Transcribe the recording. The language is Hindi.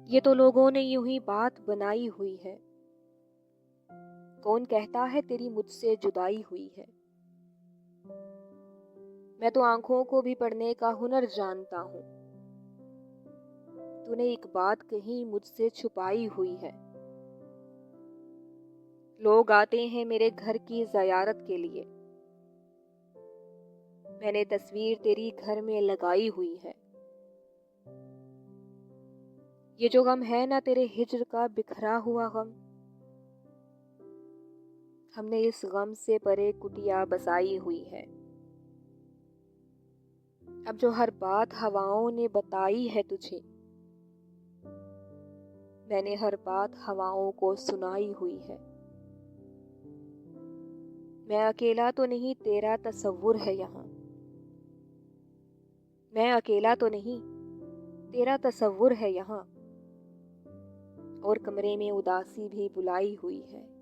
ये तो लोगों ने यूं ही बात बनाई हुई है। कौन कहता है तेरी मुझसे जुदाई हुई है। मैं तो आंखों को भी पढ़ने का हुनर जानता हूँ। तूने एक बात कही मुझसे छुपाई हुई है। लोग आते हैं मेरे घर की ज़ियारत के लिए। मैंने तस्वीर तेरी घर में लगाई हुई है। ये जो गम है ना तेरे हिज्र का बिखरा हुआ गम, हमने इस गम से परे कुटिया बसाई हुई है। अब जो हर बात हवाओं ने बताई है तुझे, मैंने हर बात हवाओं को सुनाई हुई है। मैं अकेला तो नहीं तेरा तसव्वुर है यहाँ। मैं अकेला तो नहीं तेरा तसव्वुर है यहाँ। और कमरे में उदासी भी बुलाई हुई है।